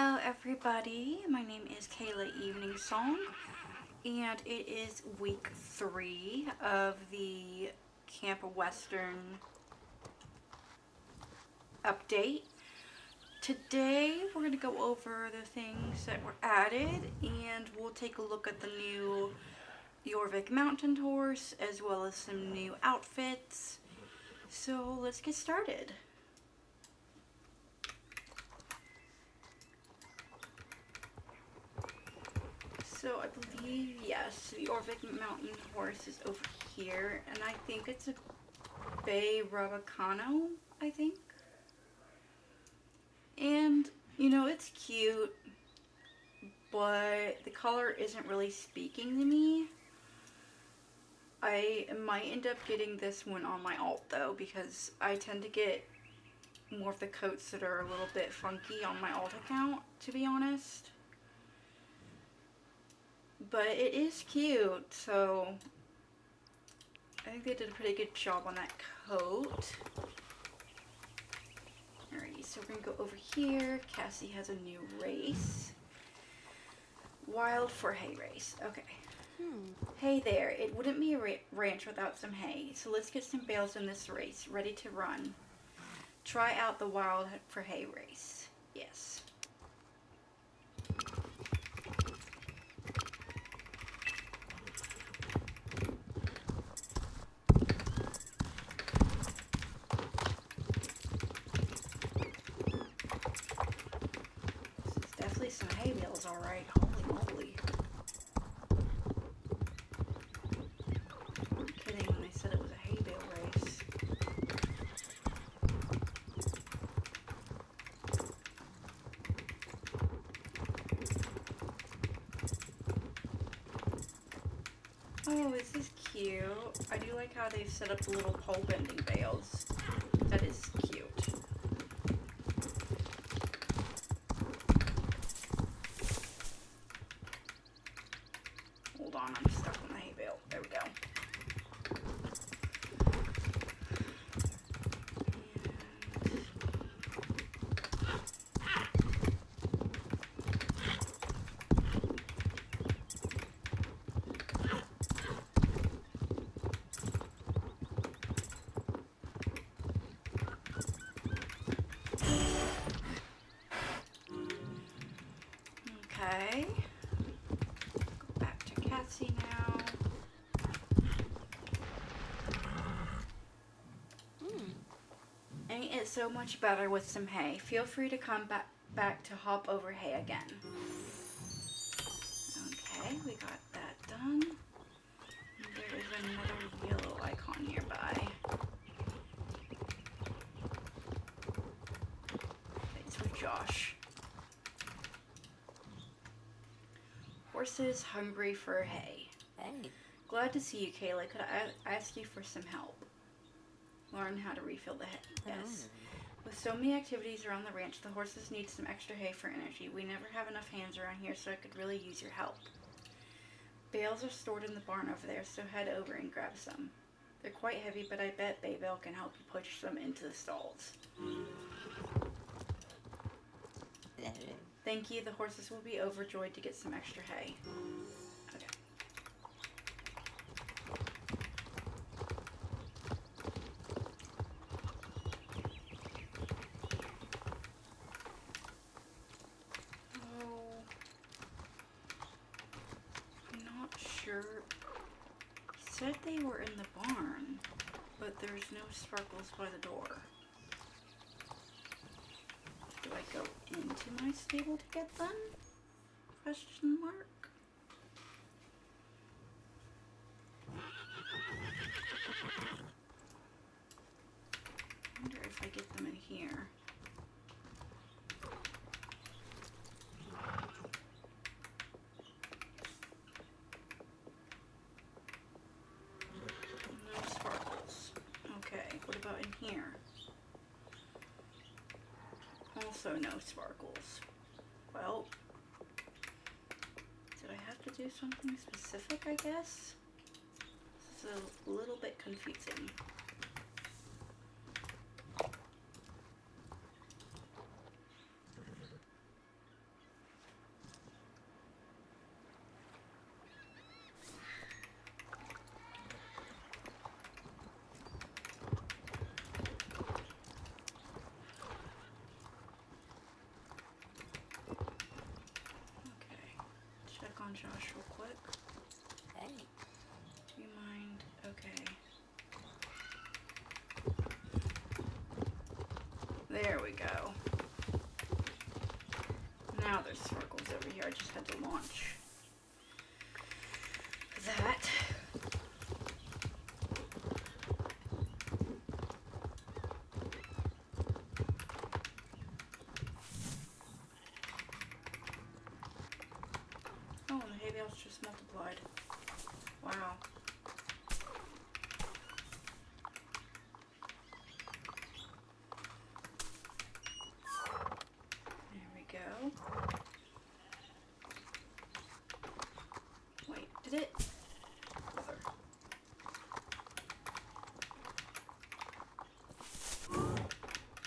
Hello everybody, my name is Kayla Evening Song, and it is week 3 of the Camp Western update. Today we're going to go over the things that were added, and we'll take a look at the new 𝐲𝒂𝒂𝒍� mountain horse as well as some new outfits. So let's get started. So I believe, yes, the 𝐲𝒂𝒂𝒍� mountain horse is over here, and I think it's a 𝐴𝐵𝒂𝒂𝒍𝒔, I think. And, you know, it's cute, but the color isn't really speaking to me. I might end up getting this one on my alt though, because I tend to get more of the coats that are a little bit funky on my alt account, to be honest. But it is cute, so I think they did a pretty good job on that coat. Alrighty, so we're going to go over here. Cassie has a new race. Wild for hay race. Okay. Hey there, it wouldn't be a ranch without some hay, so let's get some bales in this race, ready to run. Try out the wild for hay race. Yes. Some hay bales, alright. Holy moly. I'm kidding when they said it was a hay bale race. Oh, this is cute. I do like how they've set up the little pole bending bales. That is cute. Hold on, I'm stuck on the hay bale. There we go. Okay. Go back to Cassie now. Ain't it so much better with some hay? Feel free to come back to hop over hay again. Okay, we got that done. And there is another yellow icon nearby. It's for Josh. Horses hungry for hay. Hey. Glad to see you, Kayla. Could I ask you for some help? Learn how to refill the hay. Yes. With so many activities around the ranch, the horses need some extra hay for energy. We never have enough hands around here, so I could really use your help. Bales are stored in the barn over there, so head over and grab some. They're quite heavy, but I bet Baybel can help you push them into the stalls. Thank you. The horses will be overjoyed to get some extra hay. Okay. Oh, I'm not sure. He said they were in the barn, but there's no sparkles by the door. Do I go into my stable to get them? Question mark. I wonder if I get them in here. No sparkles. Okay, what about in here? Also no sparkles. Well, did I have to do something specific, I guess? This is a little bit confusing. Josh real quick. Hey. Do you mind? Okay. There we go. Now there's circles over here. I just had to launch that. Oh, and the hay bales just multiplied. Wow. There we go. Wait, did it? Other.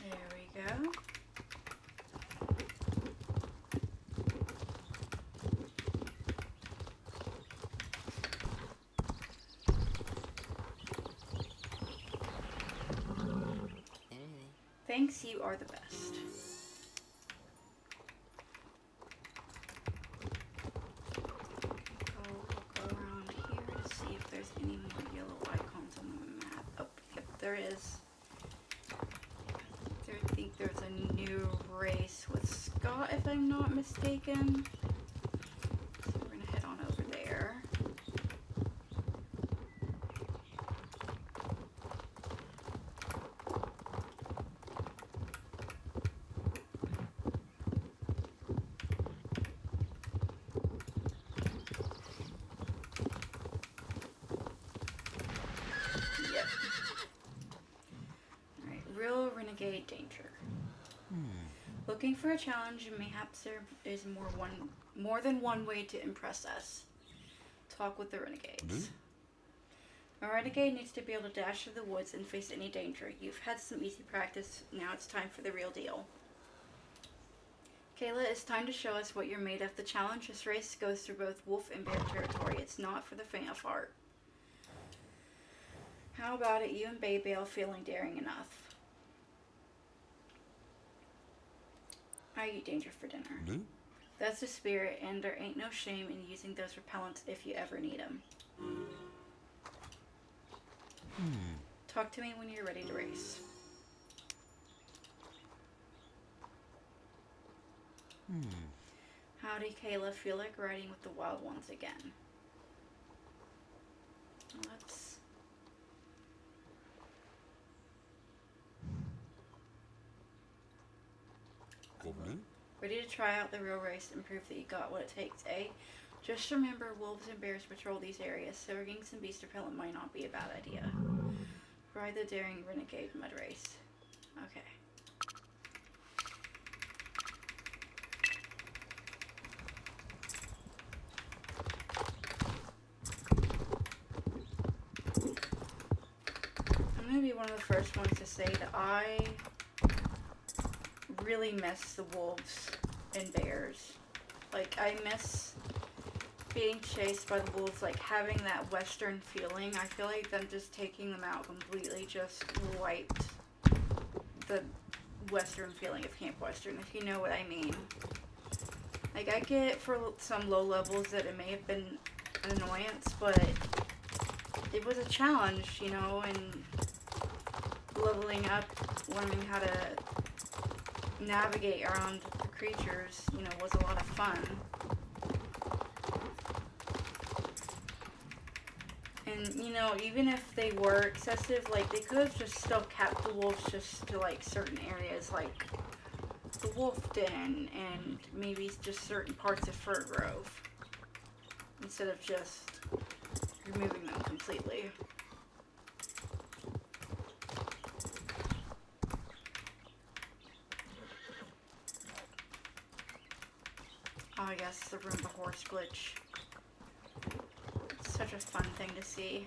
There we go. Thanks, you are the best. Go around here to see if there's any more yellow icons on the map. Oh, yep, there is. I think there's a new race with Scott, if I'm not mistaken. So we're gonna head on over there. Yep. Alright, real renegade danger. Looking for a challenge, and mayhaps there is more than one way to impress us. Talk with the renegades. A renegade needs to be able to dash through the woods and face any danger. You've had some easy practice, now it's time for the real deal. Kayla, it's time to show us what you're made of. The challenge, this race goes through both wolf and bear territory. It's not for the faint of heart. How about it, you and Baybale feeling daring enough? I eat danger for dinner. That's the spirit, and there ain't no shame in using those repellents if you ever need them. Talk to me when you're ready to race. Howdy, Kayla. Feel like riding with the wild ones again. Let's... Ready to try out the real race and prove that you got what it takes, eh? Just remember, wolves and bears patrol these areas, so rigging some beast repellent might not be a bad idea. Ride the daring renegade mud race. Okay. I'm gonna be one of the first ones to say that I really miss the wolves and bears. Like, I miss being chased by the wolves, like having that western feeling. I feel like them just taking them out completely just wiped the western feeling of Camp Western, if you know what I mean. Like, I get for some low levels that it may have been an annoyance, but it was a challenge, you know, and leveling up, learning how to navigate around the creatures, you know, was a lot of fun. And, you know, even if they were excessive, like, they could have just still kept the wolves just to, like, certain areas, like the wolf den and maybe just certain parts of Fir Grove, instead of just removing them completely. Oh, yes, the Roomba horse glitch. It's such a fun thing to see.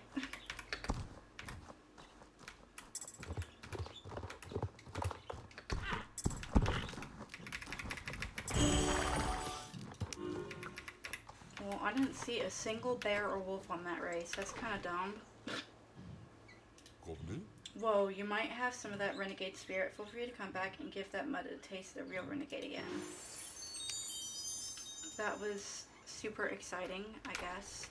Well, I didn't see a single bear or wolf on that race. That's kind of dumb. Whoa, you might have some of that renegade spirit. Feel free to come back and give that mud a taste of the real renegade again. That was super exciting, I guess.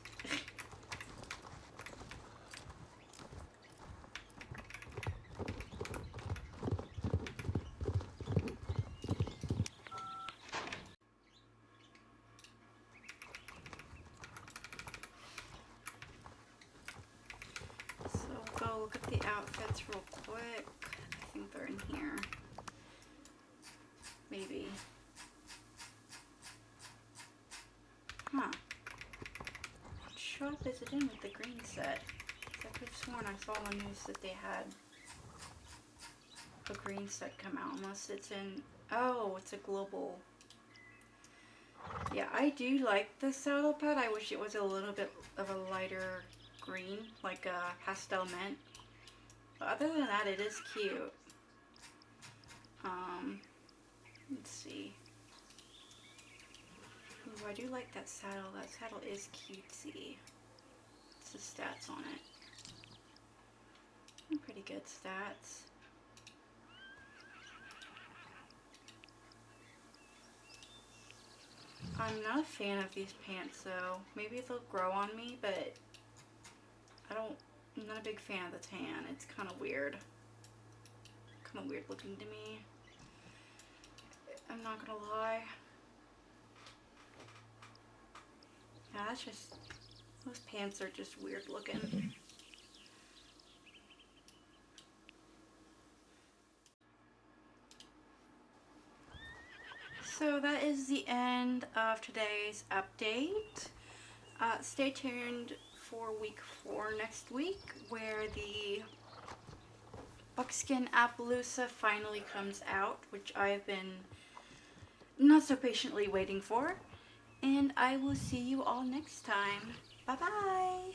So we'll go look at the outfits real quick. I think they're in here. Maybe. Huh. What shop is it in with the green set? I could have sworn I saw on the news that they had a green set come out, unless it's in... Oh, it's a global. Yeah, I do like the saddle pad. I wish it was a little bit of a lighter green, like a pastel mint. But other than that, it is cute. Let's see. Ooh, I do like that saddle. That saddle is cutesy. What's the stats on it? Pretty good stats. I'm not a fan of these pants though. Maybe they'll grow on me, but I'm not a big fan of the tan. It's kind of weird. Kind of weird looking to me. I'm not gonna lie. Yeah, that's just, those pants are just weird looking. So that is the end of today's update. Stay tuned for week 4 next week, where the Buckskin Appaloosa finally comes out, which I've been not so patiently waiting for. And I will see you all next time. Bye bye!